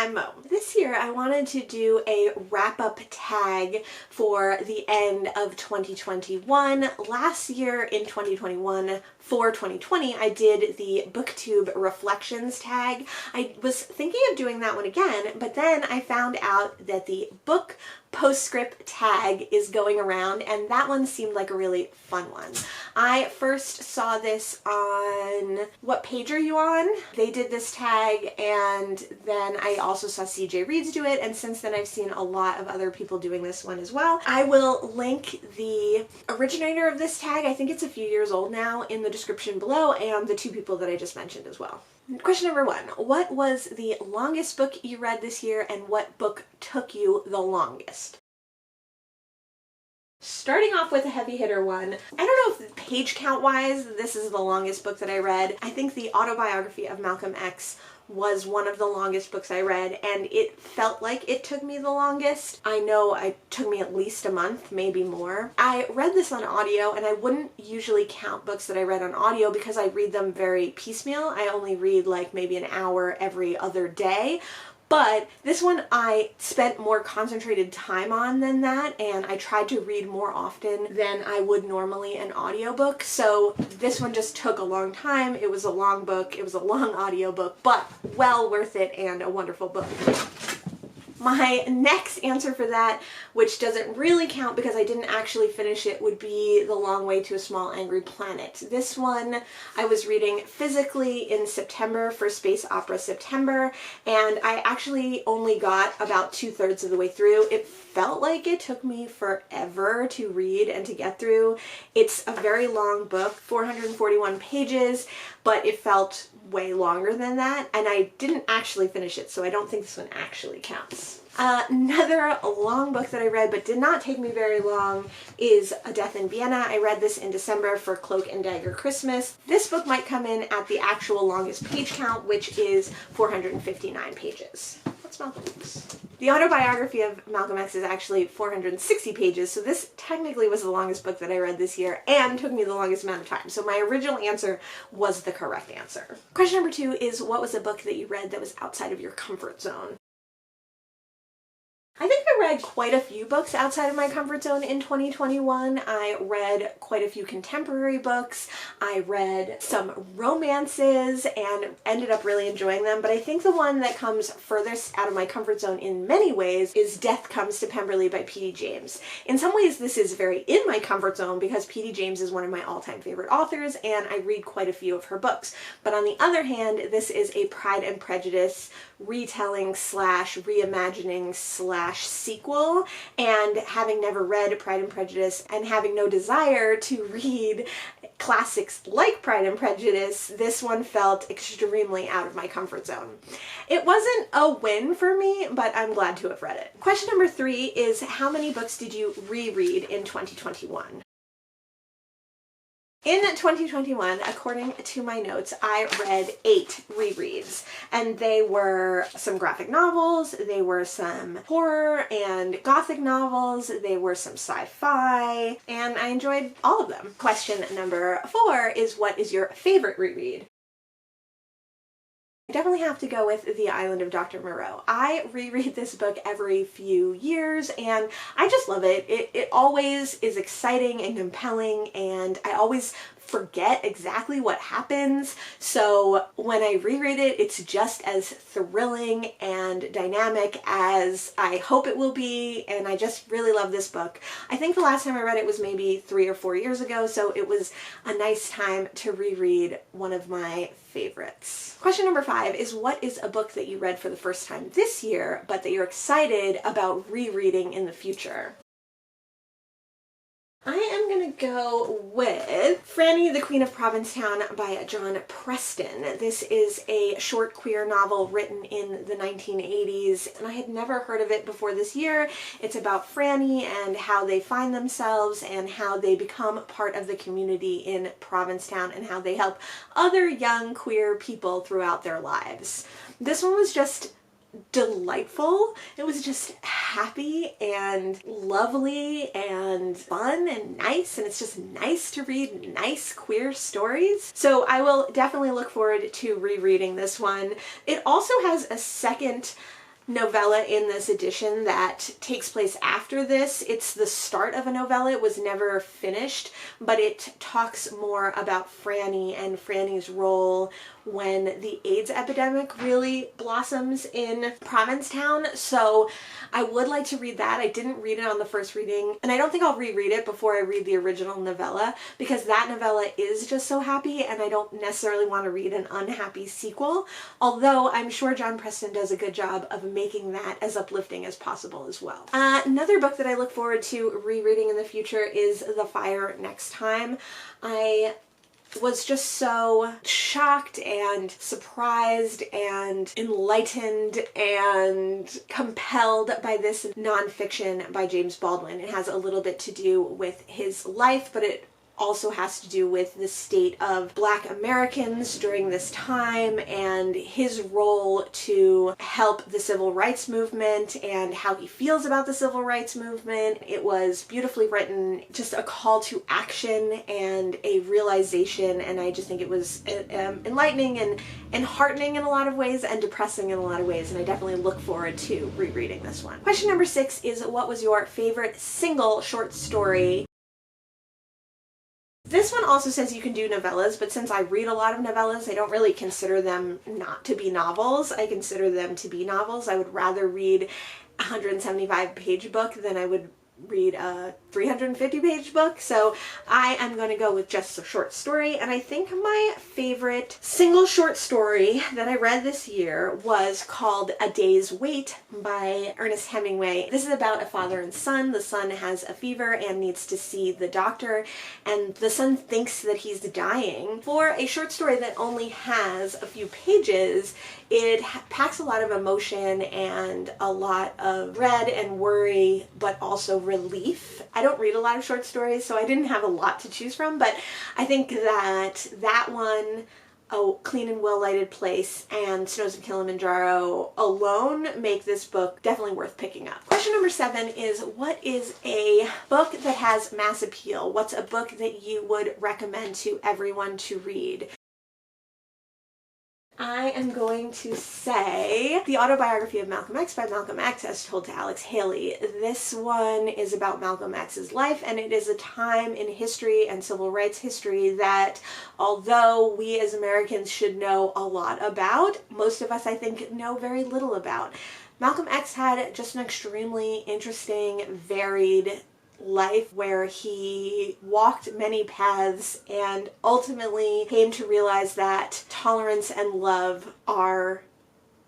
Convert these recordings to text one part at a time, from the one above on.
I'm Mo. This year I wanted to do a wrap-up tag for the end of 2021. Last year in 2021, for 2020, I did the booktube reflections tag. I was thinking of doing that one again, but then I found out that the book postscript tag is going around, and that one seemed like a really fun one. I first saw this on What Page Are You On? They did this tag, and then I also saw CJ Reads do it, and since then I've seen a lot of other people doing this one as well. I will link the originator of this tag, I think it's a few years old now, in the description below, and the two people that I just mentioned as well. Question number 1. What was the longest book you read this year, and what book took you the longest? Starting off with a heavy hitter one, I don't know if page count wise this is the longest book that I read. I think the autobiography of Malcolm X was one of the longest books I read, and it felt like it took me the longest. I know it took me at least a month, maybe more. I read this on audio, and I wouldn't usually count books that I read on audio because I read them very piecemeal. I only read like maybe an hour every other day. But this one I spent more concentrated time on than that, and I tried to read more often than I would normally an audiobook. So this one just took a long time. It was a long book, it was a long audiobook, but well worth it and a wonderful book. My next answer for that, which doesn't really count because I didn't actually finish it, would be The Long Way to a Small Angry Planet. This one I was reading physically in September for Space Opera September, and I actually only got about 2/3 of the way through. It felt like it took me forever to read and to get through. It's a very long book, 441 pages, but it felt way longer than that, and I didn't actually finish it, so I don't think this one actually counts. Another long book that I read but did not take me very long is A Death in Vienna. I read this in December for Cloak and Dagger Christmas. This book might come in at the actual longest page count, which is 459 pages. What's Malcolm X? The autobiography of Malcolm X is actually 460 pages, so this technically was the longest book that I read this year and took me the longest amount of time. So my original answer was the correct answer. Question number 2 is, what was a book that you read that was outside of your comfort zone? I think I read quite a few books outside of my comfort zone in 2021. I read quite a few contemporary books. I read some romances and ended up really enjoying them, but I think the one that comes furthest out of my comfort zone in many ways is Death Comes to Pemberley by P.D. James. In some ways this is very in my comfort zone because P.D. James is one of my all-time favorite authors and I read quite a few of her books. But on the other hand, this is a Pride and Prejudice retelling slash reimagining slash sequel, and having never read Pride and Prejudice and having no desire to read classics like Pride and Prejudice, this one felt extremely out of my comfort zone. It wasn't a win for me, but I'm glad to have read it. Question number 3 is, how many books did you reread in 2021? In 2021, according to my notes, I read 8 rereads, and they were some graphic novels, they were some horror and gothic novels, they were some sci-fi, and I enjoyed all of them. Question number 4 is, what is your favorite reread? I definitely have to go with The Island of Dr. Moreau. I reread this book every few years and I just love it. It always is exciting and compelling, and I always forget exactly what happens, so when I reread it, it's just as thrilling and dynamic as I hope it will be, and I just really love this book. I think the last time I read it was maybe 3 or 4 years ago, so it was a nice time to reread one of my favorites. Question number 5 is, what is a book that you read for the first time this year, but that you're excited about rereading in the future? I am gonna go with Franny, the Queen of Provincetown by John Preston. This is a short queer novel written in the 1980s, and I had never heard of it before this year. It's about Franny and how they find themselves and how they become part of the community in Provincetown and how they help other young queer people throughout their lives. This one was just delightful. It was just happy and lovely and fun and nice, and it's just nice to read nice queer stories. So I will definitely look forward to rereading this one. It also has a second novella in this edition that takes place after this. It's the start of a novella. It was never finished, but it talks more about Franny and Franny's role when the AIDS epidemic really blossoms in Provincetown. So I would like to read that. I didn't read it on the first reading, and I don't think I'll reread it before I read the original novella, because that novella is just so happy and I don't necessarily want to read an unhappy sequel, although I'm sure John Preston does a good job of making that as uplifting as possible as well. Another book that I look forward to rereading in the future is The Fire Next Time. I was just so shocked and surprised and enlightened and compelled by this nonfiction by James Baldwin. It has a little bit to do with his life, but it also has to do with the state of Black Americans during this time and his role to help the civil rights movement and how he feels about the civil rights movement. It was beautifully written, just a call to action and a realization, and I just think it was enlightening and heartening in a lot of ways and depressing in a lot of ways, and I definitely look forward to rereading this one. Question number 6 is, what was your favorite single short story? This one also says you can do novellas, but since I read a lot of novellas, I don't really consider them not to be novels. I consider them to be novels. I would rather read a 175-page book than I would read a 350-page book, so I am going to go with just a short story. And I think my favorite single short story that I read this year was called A Day's Wait by Ernest Hemingway. This is about a father and son. The son has a fever and needs to see the doctor, and the son thinks that he's dying. For a short story that only has a few pages, it packs a lot of emotion and a lot of dread and worry, but also relief. I don't read a lot of short stories, so I didn't have a lot to choose from, but I think that one, A Clean and Well-Lighted Place, and Snows of Kilimanjaro alone make this book definitely worth picking up. Question number 7 is, what is a book that has mass appeal? What's a book that you would recommend to everyone to read? I am going to say The Autobiography of Malcolm X by Malcolm X as told to Alex Haley. This one is about Malcolm X's life, and it is a time in history and civil rights history that, although we as Americans should know a lot about, most of us, I think, know very little about. Malcolm X had just an extremely interesting, varied life where he walked many paths and ultimately came to realize that tolerance and love are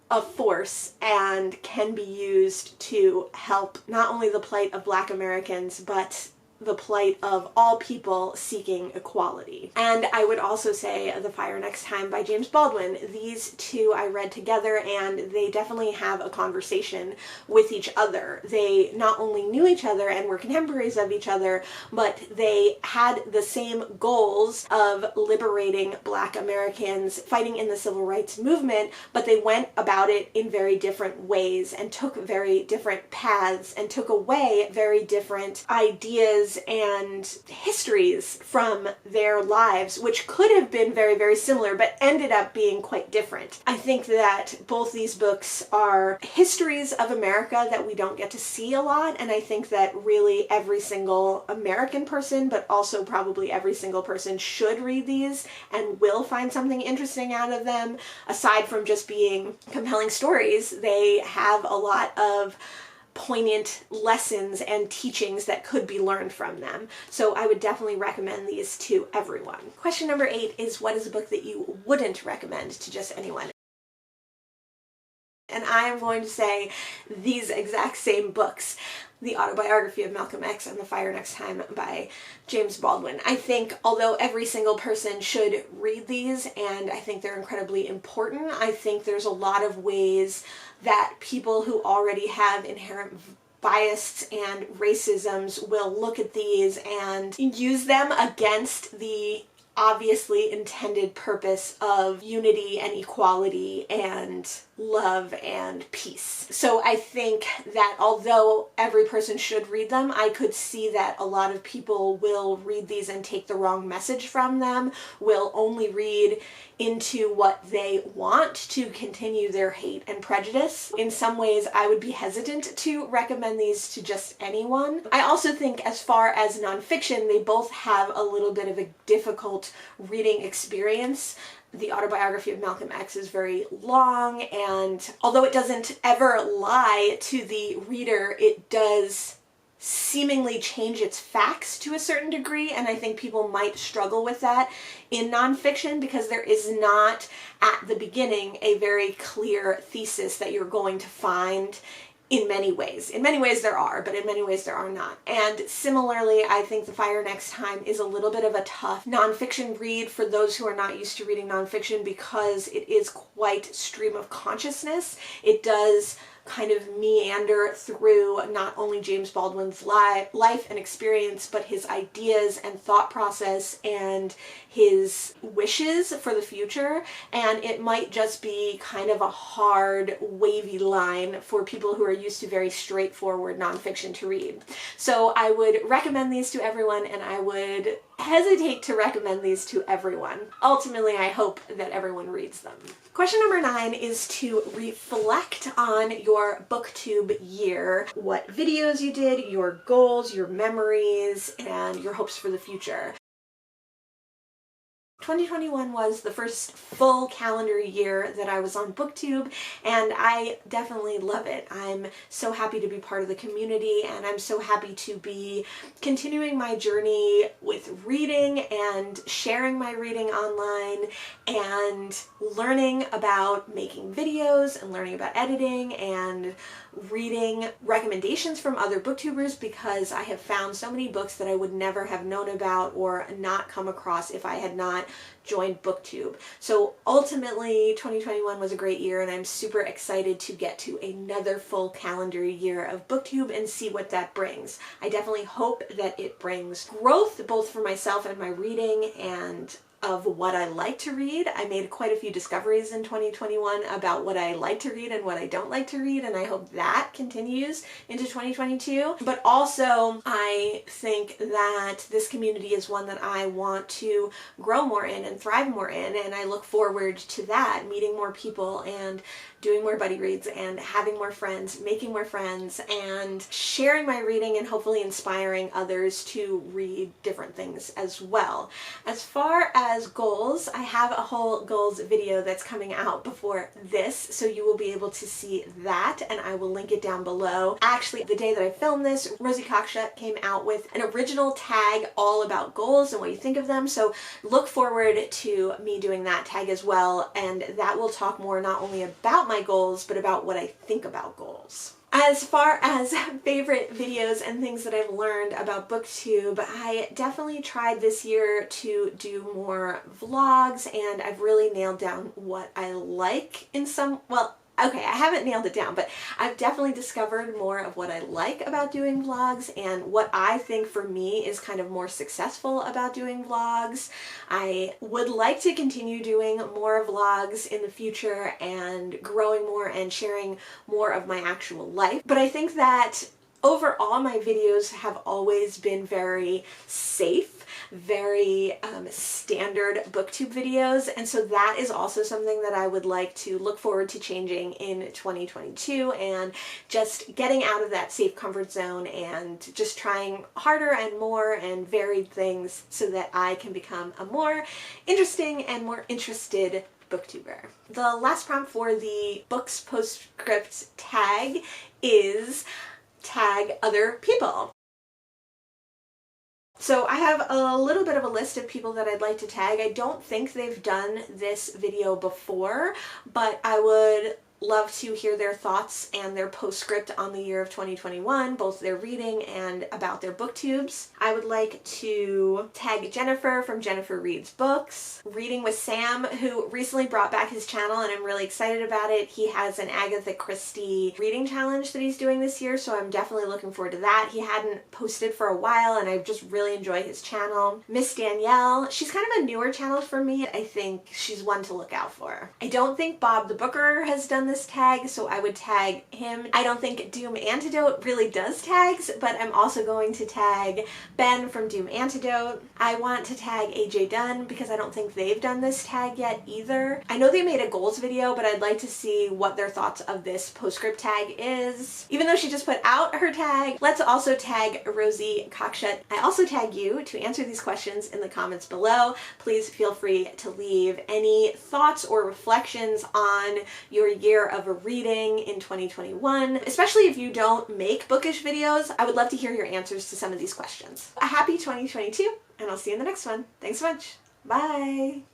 a force and can be used to help not only the plight of Black Americans, but the plight of all people seeking equality. And I would also say The Fire Next Time by James Baldwin. These two I read together, and they definitely have a conversation with each other. They not only knew each other and were contemporaries of each other, but they had the same goals of liberating Black Americans, fighting in the civil rights movement, but they went about it in very different ways and took very different paths and took away very different ideas and histories from their lives, which could have been very, very similar, but ended up being quite different. I think that both these books are histories of America that we don't get to see a lot, and I think that really every single American person, but also probably every single person, should read these and will find something interesting out of them. Aside from just being compelling stories, they have a lot of poignant lessons and teachings that could be learned from them. So I would definitely recommend these to everyone. Question number 8 is, what is a book that you wouldn't recommend to just anyone? And I am going to say these exact same books. The Autobiography of Malcolm X and The Fire Next Time by James Baldwin. I think although every single person should read these, and I think they're incredibly important, I think there's a lot of ways that people who already have inherent bias and racisms will look at these and use them against the obviously intended purpose of unity and equality and love and peace. So I think that although every person should read them, I could see that a lot of people will read these and take the wrong message from them, will only read into what they want to continue their hate and prejudice. In some ways, I would be hesitant to recommend these to just anyone. I also think as far as nonfiction, they both have a little bit of a difficult reading experience. The autobiography of Malcolm X is very long, and although it doesn't ever lie to the reader, it does seemingly change its facts to a certain degree, and I think people might struggle with that in nonfiction because there is not at the beginning a very clear thesis that you're going to find in many ways. In many ways there are, but in many ways there are not. And similarly, I think The Fire Next Time is a little bit of a tough nonfiction read for those who are not used to reading nonfiction because it is quite stream of consciousness. It does kind of meander through not only James Baldwin's life and experience, but his ideas and thought process and his wishes for the future. And it might just be kind of a hard, wavy line for people who are used to very straightforward nonfiction to read. So I would recommend these to everyone, and I would hesitate to recommend these to everyone. Ultimately, I hope that everyone reads them. Question number 9 is to reflect on your booktube year, what videos you did, your goals, your memories, and your hopes for the future. 2021 was the first full calendar year that I was on BookTube, and I definitely love it. I'm so happy to be part of the community, and I'm so happy to be continuing my journey with reading and sharing my reading online and learning about making videos and learning about editing and reading recommendations from other booktubers, because I have found so many books that I would never have known about or not come across if I had not joined BookTube. So ultimately 2021 was a great year, and I'm super excited to get to another full calendar year of BookTube and see what that brings. I definitely hope that it brings growth both for myself and my reading and of what I like to read. I made quite a few discoveries in 2021 about what I like to read and what I don't like to read, and I hope that continues into 2022. But also, I think that this community is one that I want to grow more in and thrive more in, and I look forward to that, meeting more people and doing more buddy reads and having more friends, making more friends, and sharing my reading and hopefully inspiring others to read different things as well. As far as goals, I have a whole goals video that's coming out before this, so you will be able to see that, and I will link it down below. Actually, the day that I filmed this, Rosie Cockshutt came out with an original tag all about goals and what you think of them, so look forward to me doing that tag as well, and that will talk more not only about my goals, but about what I think about goals. As far as favorite videos and things that I've learned about BookTube, I definitely tried this year to do more vlogs, and I've really nailed down what I like in some, well, okay, I haven't nailed it down, but I've definitely discovered more of what I like about doing vlogs and what I think for me is kind of more successful about doing vlogs. I would like to continue doing more vlogs in the future and growing more and sharing more of my actual life, but I think that overall my videos have always been very safe, very standard BookTube videos, and so that is also something that I would like to look forward to changing in 2022, and just getting out of that safe comfort zone and just trying harder and more and varied things so that I can become a more interesting and more interested booktuber. The last prompt for the Books Postscript tag is tag other people. So I have a little bit of a list of people that I'd like to tag. I don't think they've done this video before, but I would love to hear their thoughts and their postscript on the year of 2021, both their reading and about their booktubes. I would like to tag Jennifer from Jennifer Reads Books, Reading with Sam, who recently brought back his channel and I'm really excited about it. He has an Agatha Christie reading challenge that he's doing this year, so I'm definitely looking forward to that. He hadn't posted for a while and I just really enjoy his channel. Miss Danielle, she's kind of a newer channel for me. I think she's one to look out for. I don't think Bob the Booker has done done this tag, so I would tag him. I don't think Doom Antidote really does tags, but I'm also going to tag Ben from Doom Antidote. I want to tag AJ Dunn because I don't think they've done this tag yet either. I know they made a goals video, but I'd like to see what their thoughts of this postscript tag is. Even though she just put out her tag, let's also tag Rosie Cockshut. I also tag you to answer these questions in the comments below. Please feel free to leave any thoughts or reflections on your year of reading in 2021. Especially if you don't make bookish videos, I would love to hear your answers to some of these questions. A happy 2022, and I'll see you in the next one. Thanks so much. Bye!